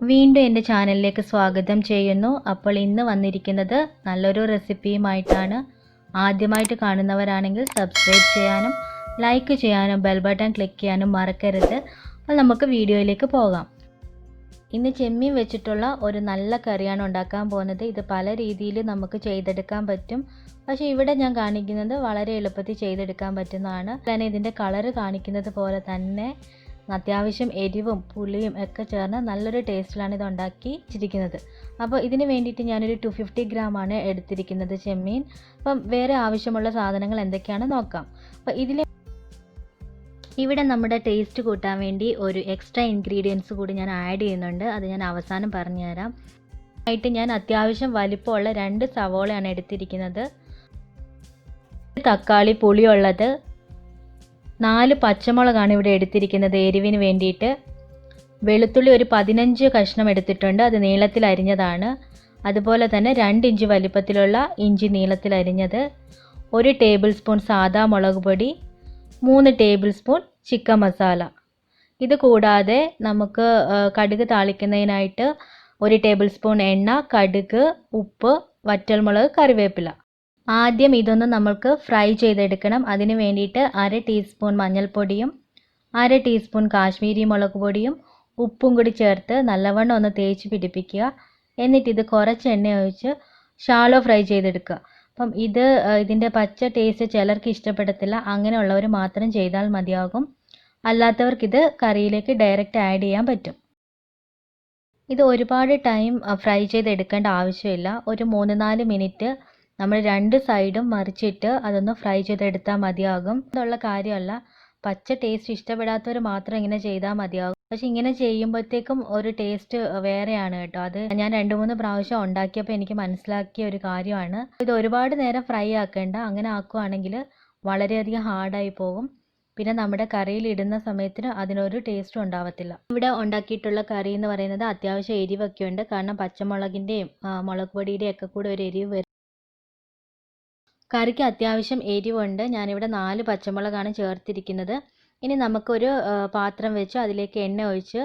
വീണ്ടും എൻ്റെ ചാനലിലേക്ക് സ്വാഗതം ചെയ്യുന്നു. അപ്പോൾ ഇന്ന് വന്നിരിക്കുന്നത് നല്ലൊരു റെസിപ്പിയുമായിട്ടാണ്. ആദ്യമായിട്ട് കാണുന്നവരാണെങ്കിൽ സബ്സ്ക്രൈബ് ചെയ്യാനും ലൈക്ക് ചെയ്യാനും ബെൽ ബട്ടൺ ക്ലിക്ക് ചെയ്യാനും മറക്കരുത്. അപ്പോൾ നമുക്ക് വീഡിയോയിലേക്ക് പോകാം. ഇന്ന് ചെമ്മീൻ വെച്ചിട്ടുള്ള ഒരു നല്ല കറിയാണ് ഉണ്ടാക്കാൻ പോകുന്നത്. ഇത് പല രീതിയിൽ നമുക്ക് ചെയ്തെടുക്കാൻ പറ്റും. പക്ഷേ ഇവിടെ ഞാൻ കാണിക്കുന്നത് വളരെ എളുപ്പത്തിൽ ചെയ്തെടുക്കാൻ പറ്റുന്നതാണ്. തന്നെ ഇതിൻ്റെ കളറ് കാണിക്കുന്നത് പോലെ തന്നെ അത്യാവശ്യം എരിവും പുളിയും ഒക്കെ ചേർന്ന് നല്ലൊരു ടേസ്റ്റിലാണ് ഇത് ഉണ്ടാക്കി വെച്ചിരിക്കുന്നത്. അപ്പോൾ ഇതിന് വേണ്ടിയിട്ട് ഞാനൊരു 250 ഗ്രാമാണ് എടുത്തിരിക്കുന്നത് ചെമ്മീൻ. അപ്പം വേറെ ആവശ്യമുള്ള സാധനങ്ങൾ എന്തൊക്കെയാണ് നോക്കാം. അപ്പോൾ ഇവിടെ നമ്മുടെ ടേസ്റ്റ് കൂട്ടാൻ വേണ്ടി ഒരു എക്സ്ട്രാ ഇൻഗ്രീഡിയൻസ് കൂടി ഞാൻ ആഡ് ചെയ്യുന്നുണ്ട്. അത് ഞാൻ അവസാനം പറഞ്ഞുതരാം. ആയിട്ട് ഞാൻ അത്യാവശ്യം വലിപ്പമുള്ള 2 സവോളയാണ് എടുത്തിരിക്കുന്നത്. തക്കാളി പുളിയുള്ളത്, 4 പച്ചമുളകാണ് ഇവിടെ എടുത്തിരിക്കുന്നത് എരിവിന് വേണ്ടിയിട്ട്. വെളുത്തുള്ളി ഒരു 15 കഷ്ണം എടുത്തിട്ടുണ്ട്, അത് നീളത്തിൽ അരിഞ്ഞതാണ്. അതുപോലെ തന്നെ 2 ഇഞ്ച് വലിപ്പത്തിലുള്ള ഇഞ്ചി നീളത്തിൽ അരിഞ്ഞത്, 1 ടേബിൾ സ്പൂൺ സാദാ മുളക് പൊടി, 3 ടേബിൾ സ്പൂൺ ചിക്കൻ മസാല. ഇത് കൂടാതെ നമുക്ക് കടുക് താളിക്കുന്നതിനായിട്ട് 1 ടേബിൾ സ്പൂൺ എണ്ണ, കടുക്, ഉപ്പ്, വറ്റൽമുളക്, കറിവേപ്പില. ആദ്യം ഇതൊന്ന് നമ്മൾക്ക് ഫ്രൈ ചെയ്തെടുക്കണം. അതിന് വേണ്ടിയിട്ട് 1/2 ടീസ്പൂൺ മഞ്ഞൾപ്പൊടിയും 1/2 ടീസ്പൂൺ കാശ്മീരി മുളക് പൊടിയും ഉപ്പും കൂടി ചേർത്ത് നല്ലവണ്ണം ഒന്ന് തേച്ച് പിടിപ്പിക്കുക. എന്നിട്ട് ഇത് കുറച്ച് എണ്ണ ഒഴിച്ച് ഷാലോ ഫ്രൈ ചെയ്തെടുക്കുക. അപ്പം ഇതിൻ്റെ പച്ച ടേസ്റ്റ് ചിലർക്ക് ഇഷ്ടപ്പെടത്തില്ല. അങ്ങനെയുള്ളവർ മാത്രം ചെയ്താൽ മതിയാകും. അല്ലാത്തവർക്ക് ഇത് കറിയിലേക്ക് ഡയറക്റ്റ് ആഡ് ചെയ്യാൻ പറ്റും. ഇത് ഒരുപാട് ടൈം ഫ്രൈ ചെയ്തെടുക്കേണ്ട ആവശ്യമില്ല. ഒരു 3-4 മിനിറ്റ് നമ്മൾ 2 സൈഡും മറിച്ചിട്ട് അതൊന്ന് ഫ്രൈ ചെയ്തെടുത്താൽ മതിയാകും. ഇതുള്ള കാര്യമല്ല, പച്ച ടേസ്റ്റ് ഇഷ്ടപ്പെടാത്തവർ മാത്രം ഇങ്ങനെ ചെയ്താൽ മതിയാകും. പക്ഷെ ഇങ്ങനെ ചെയ്യുമ്പോഴത്തേക്കും ഒരു ടേസ്റ്റ് വേറെയാണ് കേട്ടോ. അത് ഞാൻ 2-3 പ്രാവശ്യം ഉണ്ടാക്കിയപ്പോൾ എനിക്ക് മനസ്സിലാക്കിയ ഒരു കാര്യമാണ്. ഇത് ഒരുപാട് നേരം ഫ്രൈ ആക്കേണ്ട. അങ്ങനെ ആക്കുകയാണെങ്കിൽ വളരെയധികം ഹാർഡായി പോകും. പിന്നെ നമ്മുടെ കറിയിൽ ഇടുന്ന സമയത്തിന് അതിനൊരു ടേസ്റ്റും ഉണ്ടാവത്തില്ല. ഇവിടെ ഉണ്ടാക്കിയിട്ടുള്ള കറി എന്ന് പറയുന്നത് അത്യാവശ്യം എരിവൊക്കെ ഉണ്ട്. കാരണം പച്ചമുളകിൻ്റെയും മുളക് പൊടിയുടെയും ഒക്കെ കൂടെ ഒരു എരിവ് വരും. കറിക്ക് അത്യാവശ്യം എരിവുണ്ട്. ഞാനിവിടെ 4 പച്ചമുളകാണ് ചേർത്തിരിക്കുന്നത്. ഇനി നമുക്കൊരു പാത്രം വെച്ച് അതിലേക്ക് എണ്ണ ഒഴിച്ച്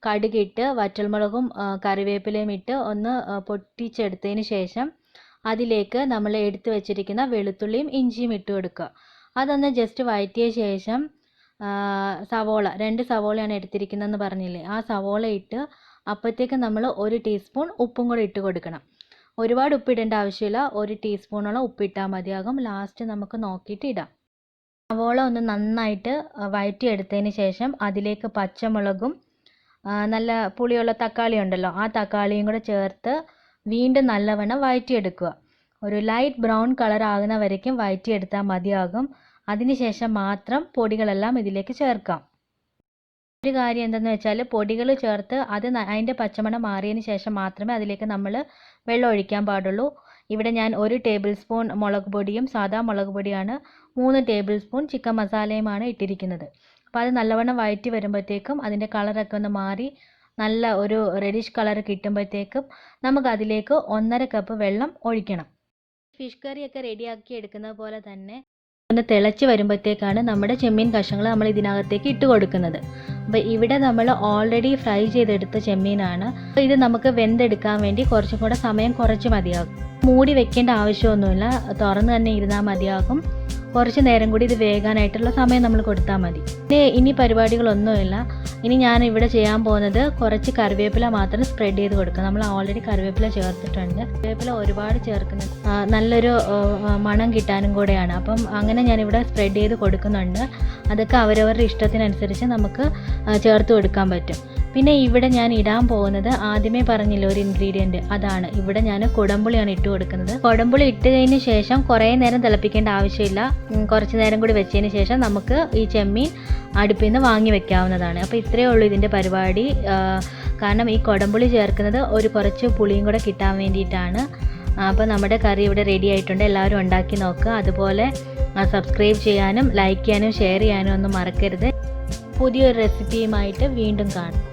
കടുകിട്ട് വറ്റൽമുളകും കറിവേപ്പിലയും ഇട്ട് ഒന്ന് പൊട്ടിച്ചെടുത്തതിന് ശേഷം അതിലേക്ക് നമ്മൾ എടുത്തു വെച്ചിരിക്കുന്ന വെളുത്തുള്ളിയും ഇഞ്ചിയും ഇട്ട് കൊടുക്കുക. അതൊന്ന് ജസ്റ്റ് വഴറ്റിയ ശേഷം സവോള 2 സവോളയാണ് എടുത്തിരിക്കുന്നതെന്ന് പറഞ്ഞില്ലേ, ആ സവോള ഇട്ട് അപ്പോഴത്തേക്ക് നമ്മൾ 1 ടീസ്പൂൺ ഉപ്പും കൂടെ ഇട്ട് കൊടുക്കണം. ഒരുപാട് ഉപ്പിടേണ്ട ആവശ്യമില്ല, 1 ടീസ്പൂണോളം ഉപ്പിട്ടാൽ മതിയാകും. ലാസ്റ്റ് നമുക്ക് നോക്കിയിട്ട് ഇടാം. സവോള ഒന്ന് നന്നായിട്ട് വഴറ്റിയെടുത്തതിന് ശേഷം അതിലേക്ക് പച്ചമുളകും നല്ല പുളിയുള്ള തക്കാളി ഉണ്ടല്ലോ, ആ തക്കാളിയും കൂടെ ചേർത്ത് വീണ്ടും നല്ലവണ്ണം വഴറ്റിയെടുക്കുക. ഒരു ലൈറ്റ് ബ്രൗൺ കളർ ആകുന്ന വരയ്ക്കും വഴറ്റിയെടുത്താൽ മതിയാകും. അതിനുശേഷം മാത്രം പൊടികളെല്ലാം ഇതിലേക്ക് ചേർക്കാം. ഒരു കാര്യം എന്തെന്ന് വെച്ചാൽ പൊടികൾ ചേർത്ത് അതിൻ്റെ പച്ചമണം മാറിയതിന് ശേഷം മാത്രമേ അതിലേക്ക് നമ്മൾ വെള്ളം ഒഴിക്കാൻ പാടുള്ളൂ. ഇവിടെ ഞാൻ 1 ടേബിൾ സ്പൂൺ മുളക് പൊടിയും സാദാ മുളക് പൊടിയാണ്, 3 ടേബിൾ സ്പൂൺ ചിക്കൻ മസാലയുമാണ് ഇട്ടിരിക്കുന്നത്. അപ്പോൾ അത് നല്ലവണ്ണം വഴറ്റി വരുമ്പോഴത്തേക്കും അതിൻ്റെ കളറൊക്കെ ഒന്ന് മാറി നല്ല ഒരു റെഡിഷ് കളർ കിട്ടുമ്പോഴത്തേക്കും നമുക്ക് അതിലേക്ക് 1.5 കപ്പ് വെള്ളം ഒഴിക്കണം. ഫിഷ് കറിയൊക്കെ റെഡിയാക്കി എടുക്കുന്നത് പോലെ തന്നെ ഒന്ന് തിളച്ച് വരുമ്പോഴത്തേക്കാണ് നമ്മുടെ ചെമ്മീൻ കഷ്ണങ്ങൾ നമ്മൾ ഇതിനകത്തേക്ക് ഇട്ട് കൊടുക്കുന്നത്. അപ്പോൾ ഇവിടെ നമ്മൾ ഓൾറെഡി ഫ്രൈ ചെയ്തെടുത്ത ചെമ്മീനാണ്. അപ്പോൾ ഇത് നമുക്ക് വെന്തെടുക്കാൻ വേണ്ടി കുറച്ചും കൂടെ സമയം കുറച്ച് മതിയാകും. മൂടി വെക്കേണ്ട ആവശ്യമൊന്നുമില്ല, തുറന്ന് തന്നെ ഇരുന്നാൽ മതിയാകും. കുറച്ച് നേരം കൂടി ഇത് വേകാനായിട്ടുള്ള സമയം നമ്മൾ കൊടുത്താൽ മതി. ഇനി പരിപാടികളൊന്നുമില്ല. ഇനി ഞാൻ ഇവിടെ ചെയ്യാൻ പോകുന്നത് കുറച്ച് കറിവേപ്പില മാത്രം സ്പ്രെഡ് ചെയ്ത് കൊടുക്കുക. നമ്മൾ ഓൾറെഡി കറിവേപ്പില ചേർത്തിട്ടുണ്ട്. കറിവേപ്പില ഒരുപാട് ചേർക്കുന്നത് നല്ലൊരു മണം കിട്ടാനും കൂടെയാണ്. അപ്പം അങ്ങനെ ഞാനിവിടെ സ്പ്രെഡ് ചെയ്ത് കൊടുക്കുന്നുണ്ട്. അതൊക്കെ അവരവരുടെ ഇഷ്ടത്തിനനുസരിച്ച് നമുക്ക് ചേർത്ത് കൊടുക്കാൻ പറ്റും. പിന്നെ ഇവിടെ ഞാൻ ഇടാൻ പോകുന്നത് ആദ്യമേ പറഞ്ഞില്ല ഒരു ഇൻഗ്രീഡിയൻറ്റ്, അതാണ്. ഇവിടെ ഞാൻ കുടംപുളിയാണ് ഇട്ട് കൊടുക്കുന്നത്. കുടംപുളി ഇട്ടതിന് ശേഷം കുറേ നേരം തിളപ്പിക്കേണ്ട ആവശ്യമില്ല. കുറച്ച് നേരം കൂടി വെച്ചതിന് ശേഷം നമുക്ക് ഈ ചെമ്മീൻ അടുപ്പിൽ നിന്ന് വാങ്ങി വെക്കാവുന്നതാണ്. അപ്പോൾ ഇത്രയേ ഉള്ളൂ ഇതിൻ്റെ പരിപാടി. കാരണം ഈ കുടംപുളി ചേർക്കുന്നത് കുറച്ച് പുളിയും കൂടെ കിട്ടാൻ വേണ്ടിയിട്ടാണ്. അപ്പോൾ നമ്മുടെ കറി ഇവിടെ റെഡി ആയിട്ടുണ്ട്. എല്ലാവരും ഉണ്ടാക്കി നോക്കുക. അതുപോലെ സബ്സ്ക്രൈബ് ചെയ്യാനും ലൈക്ക് ചെയ്യാനും ഷെയർ ചെയ്യാനും ഒന്നും മറക്കരുത്. പുതിയൊരു റെസിപ്പിയുമായിട്ട് വീണ്ടും കാണാം.